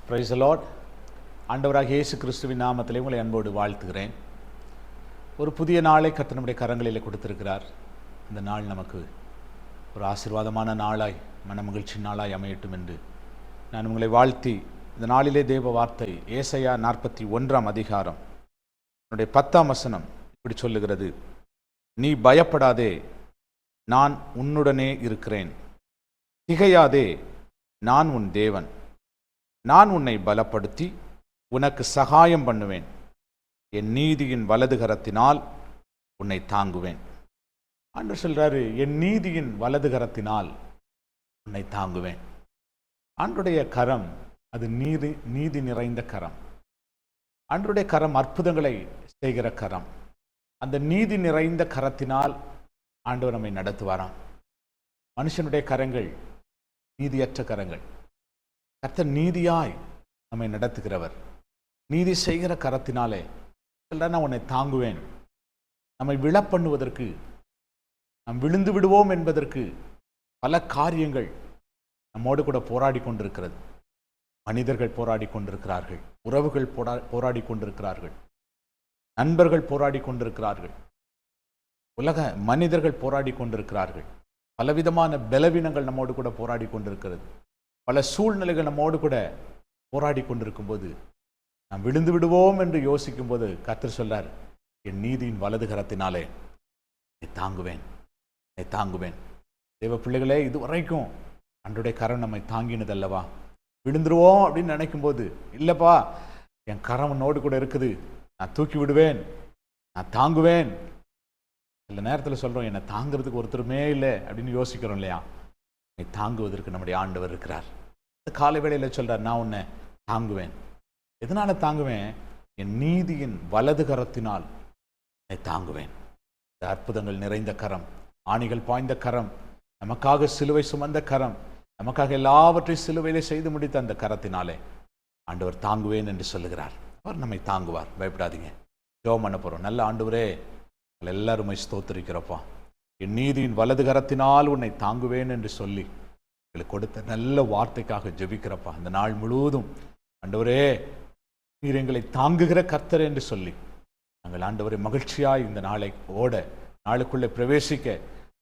Price the Lord. ஆண்டவராகிய இயேசு கிறிஸ்துவின் நாமத்திலே உங்களை அன்போடு வாழ்த்துகிறேன். ஒரு புதிய நாளை கர்த்தர் நம்முடைய கரங்களில் கொடுத்திருக்கிறார். இந்த நாள் நமக்கு ஒரு ஆசீர்வாதமான நாளாய், மனமகிழ்ச்சி நாளாய் அமையட்டும் என்று நான் உங்களை வாழ்த்தி, இந்த நாளிலே தேவ வார்த்தை ஏசாயா 41 அதிகாரம் என்னுடைய 10 வசனம் இப்படி சொல்லுகிறது: நீ பயப்படாதே, நான் உன்னுடனே இருக்கிறேன். திகையாதே, நான் உன் தேவன். நான் உன்னை பலப்படுத்தி உனக்கு சகாயம் பண்ணுவேன். என் நீதியின் வலது கரத்தினால் உன்னை தாங்குவேன். ஆண்டவர் சொல்றாரு, என் நீதியின் வலது கரத்தினால் உன்னை தாங்குவேன். ஆண்டவருடைய கரம் அது நீதி நிறைந்த கரம். ஆண்டவருடைய கரம் அற்புதங்களை செய்கிற கரம். அந்த நீதி நிறைந்த கரத்தினால் ஆண்டவர் நம்மை நடத்துவாராம். மனுஷனுடைய கரங்கள் நீதியற்ற கரங்கள். கர்த்தர் நீதியாய் நம்மை நடத்துகிறவர். நீதி செய்கிற கரத்தினாலே நான் உன்னை தாங்குவேன். நம்மை விழப்பண்ணுவதற்கு, நாம் விழுந்து விடுவோம் என்பதற்கு பல காரியங்கள் நம்மோடு கூட போராடி கொண்டிருக்கிறது. மனிதர்கள் போராடி கொண்டிருக்கிறார்கள், உறவுகள் போராடி கொண்டிருக்கிறார்கள், நண்பர்கள் போராடி கொண்டிருக்கிறார்கள், உலக மனிதர்கள் போராடி கொண்டிருக்கிறார்கள். பலவிதமான பலவீனங்கள் நம்மோடு கூட போராடி கொண்டிருக்கிறது. பல சூழ்நிலைகள் நம்மோடு கூட போராடி கொண்டிருக்கும் போது நாம் விழுந்து விடுவோம் என்று யோசிக்கும் போது கர்த்தர் சொல்றார், என் நீதியின் வலது கரத்தினாலே தாங்குவேன், தாங்குவேன். தேவ பிள்ளைகளே, இதுவரைக்கும் அன்றைய கரம் நம்மை தாங்கினது அல்லவா? விழுந்துருவோம் அப்படின்னு நினைக்கும் போது, இல்லப்பா, என் கரம் உன்னோடு கூட இருக்குது, நான் தூக்கி விடுவேன், நான் தாங்குவேன். சில நேரத்தில் சொல்றோம், என்னை தாங்கிறதுக்கு ஒருத்தருமே இல்லை அப்படின்னு யோசிக்கிறோம் இல்லையா? தாங்குவதற்கு நம்முடைய ஆண்டவர் இருக்கிறார். காலை வேளையில் சொல்றார், நான் உன்னை தாங்குவேன். எதனால தாங்குவேன்? என் நீதியின் வலது கரத்தினால் என்னை தாங்குவேன். இந்த அற்புதங்கள் நிறைந்த கரம், ஆணிகள் பாய்ந்த கரம், நமக்காக சிலுவை சுமந்த கரம், நமக்காக எல்லாவற்றையும் சிலுவையிலே செய்து முடித்த அந்த கரத்தினாலே ஆண்டவர் தாங்குவேன் என்று சொல்லுகிறார். அவர் நம்மை தாங்குவார். பயப்படாதீங்க. ஜெபம் பண்ண போறோம். நல்ல ஆண்டவரே, எல்லாருமே ஸ்தோத்திரிக்கிறப்பா, என் நீதியின் வலது கரத்தினால் உன்னை தாங்குவேன் என்று சொல்லி எங்களுக்கு கொடுத்த நல்ல வார்த்தைக்காக ஜெபிக்கிறப்பா. அந்த நாள் முழுவதும் ஆண்டவரே, நீர் எங்களை தாங்குகிற கர்த்தர் என்று சொல்லி நாங்கள் ஆண்டவரை மகிழ்ச்சியாய் இந்த நாளை ஓட, நாளுக்குள்ளே பிரவேசிக்க,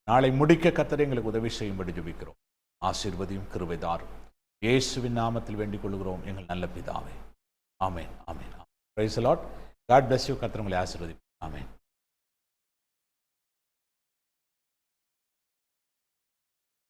நாளை முடிக்க கர்த்தர் எங்களுக்கு உதவி செய்யும்படி ஜெபிக்கிறோம். ஆசீர்வதியும் கிருபை தாரும். இயேசுவின் நாமத்தில் வேண்டிக் கொள்கிறோம் எங்கள் நல்ல பிதாவே. Amen, amen. Praise the Lord. God bless you. கர்த்தர் உங்களை ஆசீர்வதிப்பார். ஆமென்.